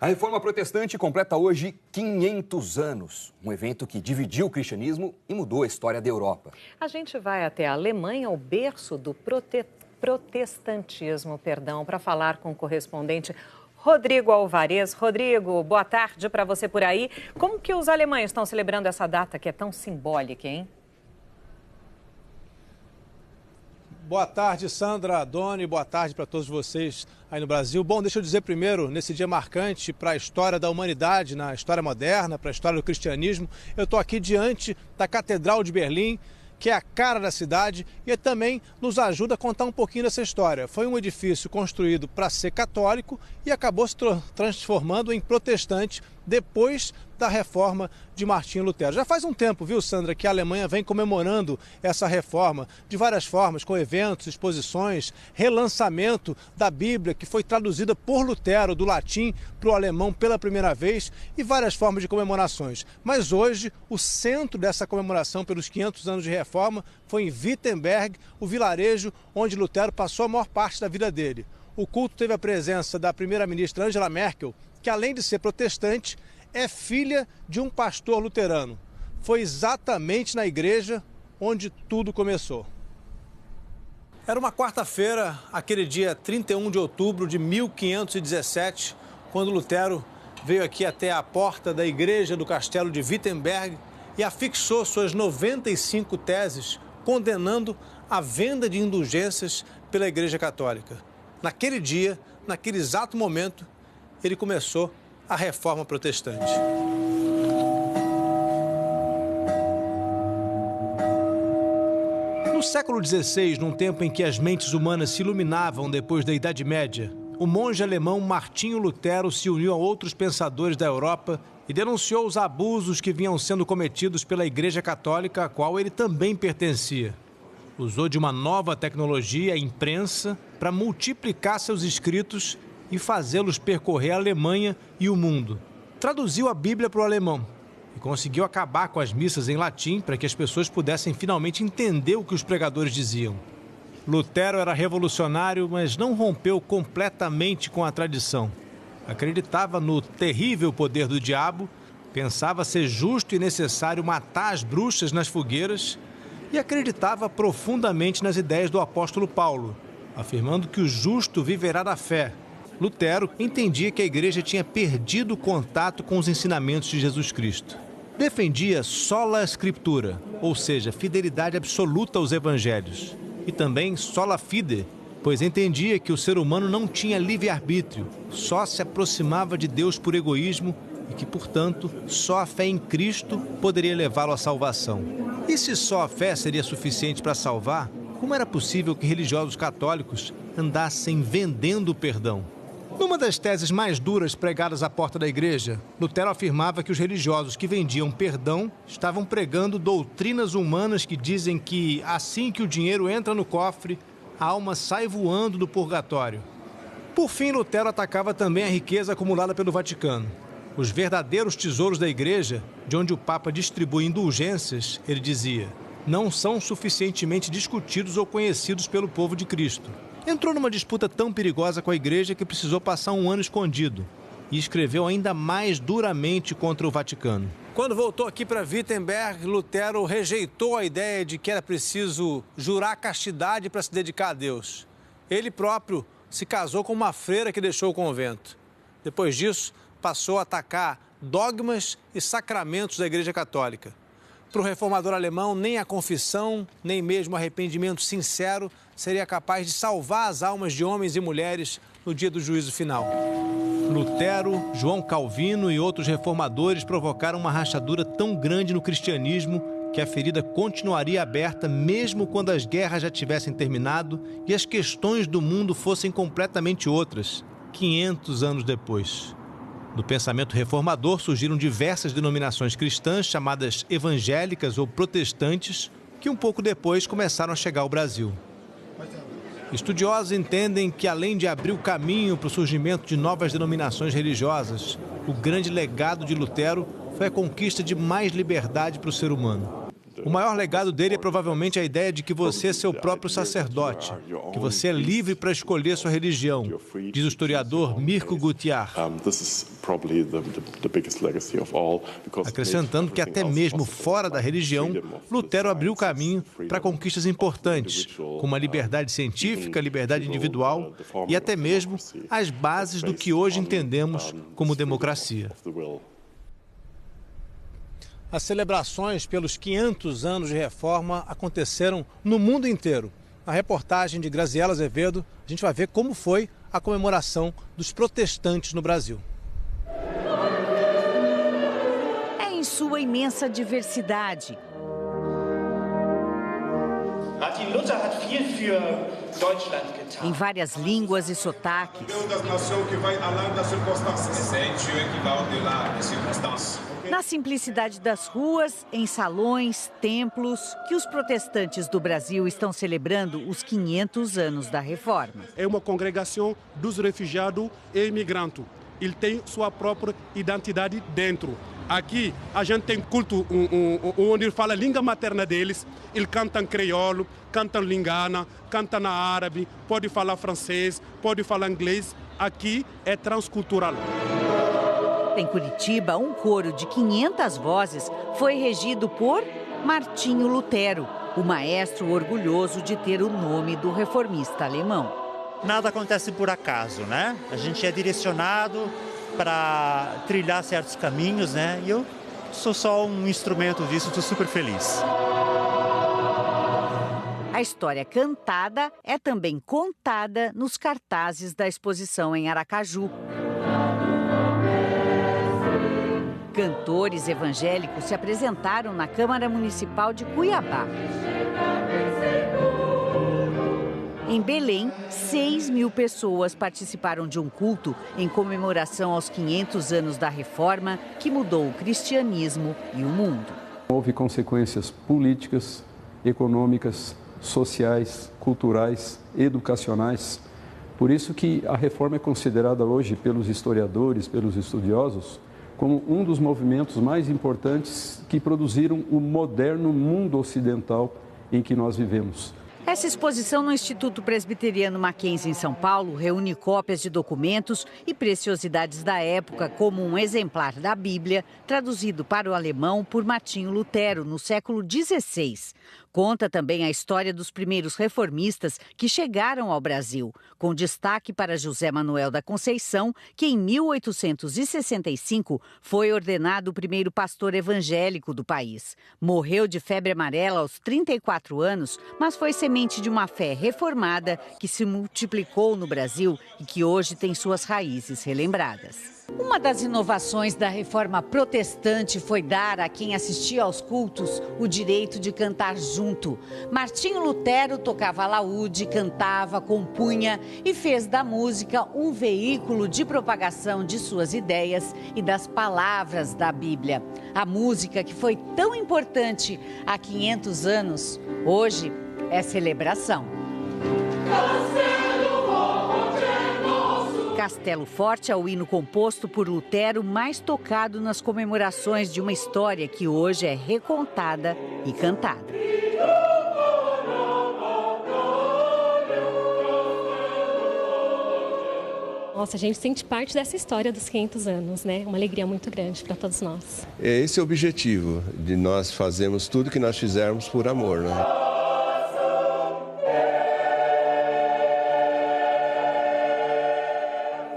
A Reforma Protestante completa hoje 500 anos, um evento que dividiu o cristianismo e mudou a história da Europa. A gente vai até a Alemanha, o berço do protestantismo, para falar com o correspondente Rodrigo Alvarez. Rodrigo, boa tarde para você por aí. Como que os alemães estão celebrando essa data que é tão simbólica, hein? Boa tarde, Sandra, Doni, boa tarde para todos vocês aí no Brasil. Bom, deixa eu dizer primeiro, nesse dia marcante para a história da humanidade, na história moderna, para a história do cristianismo, eu estou aqui diante da Catedral de Berlim, que é a cara da cidade e também nos ajuda a contar um pouquinho dessa história. Foi um edifício construído para ser católico e acabou se transformando em protestante depois da reforma de Martinho Lutero. Já faz um tempo, viu, Sandra, que a Alemanha vem comemorando essa reforma de várias formas, com eventos, exposições, relançamento da Bíblia, que foi traduzida por Lutero do latim para o alemão pela primeira vez, e várias formas de comemorações. Mas hoje, o centro dessa comemoração pelos 500 anos de reforma foi em Wittenberg, o vilarejo onde Lutero passou a maior parte da vida dele. O culto teve a presença da primeira-ministra Angela Merkel, que além de ser protestante, é filha de um pastor luterano. Foi exatamente na igreja onde tudo começou. Era uma quarta-feira, aquele dia 31 de outubro de 1517, quando Lutero veio aqui até a porta da igreja do castelo de Wittenberg e afixou suas 95 teses, condenando a venda de indulgências pela Igreja Católica. Naquele dia, naquele exato momento, ele começou a Reforma Protestante. No século XVI, num tempo em que as mentes humanas se iluminavam depois da Idade Média, o monge alemão Martinho Lutero se uniu a outros pensadores da Europa e denunciou os abusos que vinham sendo cometidos pela Igreja Católica, a qual ele também pertencia. Usou de uma nova tecnologia, a imprensa, para multiplicar seus escritos e fazê-los percorrer a Alemanha e o mundo. Traduziu a Bíblia para o alemão e conseguiu acabar com as missas em latim para que as pessoas pudessem finalmente entender o que os pregadores diziam. Lutero era revolucionário, mas não rompeu completamente com a tradição. Acreditava no terrível poder do diabo, pensava ser justo e necessário matar as bruxas nas fogueiras e acreditava profundamente nas ideias do apóstolo Paulo, afirmando que o justo viverá da fé. Lutero entendia que a igreja tinha perdido o contato com os ensinamentos de Jesus Cristo. Defendia sola scriptura, ou seja, fidelidade absoluta aos evangelhos. E também sola fide, pois entendia que o ser humano não tinha livre-arbítrio, só se aproximava de Deus por egoísmo e que, portanto, só a fé em Cristo poderia levá-lo à salvação. E se só a fé seria suficiente para salvar, como era possível que religiosos católicos andassem vendendo o perdão? Numa das teses mais duras pregadas à porta da igreja, Lutero afirmava que os religiosos que vendiam perdão estavam pregando doutrinas humanas que dizem que, assim que o dinheiro entra no cofre, a alma sai voando do purgatório. Por fim, Lutero atacava também a riqueza acumulada pelo Vaticano. Os verdadeiros tesouros da igreja, de onde o Papa distribui indulgências, ele dizia, não são suficientemente discutidos ou conhecidos pelo povo de Cristo. Entrou numa disputa tão perigosa com a igreja que precisou passar um ano escondido e escreveu ainda mais duramente contra o Vaticano. Quando voltou aqui para Wittenberg, Lutero rejeitou a ideia de que era preciso jurar castidade para se dedicar a Deus. Ele próprio se casou com uma freira que deixou o convento. Depois disso, passou a atacar dogmas e sacramentos da Igreja Católica. Para o reformador alemão, nem a confissão, nem mesmo o arrependimento sincero seria capaz de salvar as almas de homens e mulheres no dia do juízo final. Lutero, João Calvino e outros reformadores provocaram uma rachadura tão grande no cristianismo que a ferida continuaria aberta mesmo quando as guerras já tivessem terminado e as questões do mundo fossem completamente outras, 500 anos depois. Do pensamento reformador surgiram diversas denominações cristãs chamadas evangélicas ou protestantes, que um pouco depois começaram a chegar ao Brasil. Estudiosos entendem que, além de abrir o caminho para o surgimento de novas denominações religiosas, o grande legado de Lutero foi a conquista de mais liberdade para o ser humano. O maior legado dele é provavelmente a ideia de que você é seu próprio sacerdote, que você é livre para escolher sua religião, diz o historiador Mirko Gutjahr. Acrescentando que até mesmo fora da religião, Lutero abriu caminho para conquistas importantes, como a liberdade científica, a liberdade individual e até mesmo as bases do que hoje entendemos como democracia. As celebrações pelos 500 anos de reforma aconteceram no mundo inteiro. Na reportagem de Graziela Azevedo, a gente vai ver como foi a comemoração dos protestantes no Brasil. É em sua imensa diversidade. Martin Luther hat viel für Deutschland getan. Em várias línguas e sotaques. Na simplicidade das ruas, em salões, templos, que os protestantes do Brasil estão celebrando os 500 anos da reforma. É uma congregação dos refugiados e imigrantes. Ele tem sua própria identidade dentro. Aqui a gente tem culto onde ele fala a língua materna deles. Eles cantam crioulo, cantam lingana, cantam na árabe, pode falar francês, pode falar inglês. Aqui é transcultural. Em Curitiba, um coro de 500 vozes foi regido por Martinho Lutero, o maestro orgulhoso de ter o nome do reformista alemão. Nada acontece por acaso, né? A gente é direcionado para trilhar certos caminhos, né? E eu sou só um instrumento disso, estou super feliz. A história cantada é também contada nos cartazes da exposição em Aracaju. Cantores evangélicos se apresentaram na Câmara Municipal de Cuiabá. Em Belém, 6.000 pessoas participaram de um culto em comemoração aos 500 anos da reforma que mudou o cristianismo e o mundo. Houve consequências políticas, econômicas, sociais, culturais, educacionais. Por isso que a reforma é considerada hoje pelos historiadores, pelos estudiosos, como um dos movimentos mais importantes que produziram o moderno mundo ocidental em que nós vivemos. Essa exposição no Instituto Presbiteriano Mackenzie, em São Paulo, reúne cópias de documentos e preciosidades da época, como um exemplar da Bíblia, traduzido para o alemão por Martinho Lutero, no século XVI. Conta também a história dos primeiros reformistas que chegaram ao Brasil, com destaque para José Manuel da Conceição, que em 1865 foi ordenado o primeiro pastor evangélico do país. Morreu de febre amarela aos 34 anos, mas foi semente de uma fé reformada que se multiplicou no Brasil e que hoje tem suas raízes relembradas. Uma das inovações da reforma protestante foi dar a quem assistia aos cultos o direito de cantar junto. Martinho Lutero tocava alaúde, cantava, compunha e fez da música um veículo de propagação de suas ideias e das palavras da Bíblia. A música que foi tão importante há 500 anos, hoje é celebração. Castelo Forte é o hino composto por Lutero mais tocado nas comemorações de uma história que hoje é recontada e cantada. Nossa, a gente sente parte dessa história dos 500 anos, né? Uma alegria muito grande para todos nós. Esse é o objetivo de nós fazermos tudo que nós fizermos por amor, né?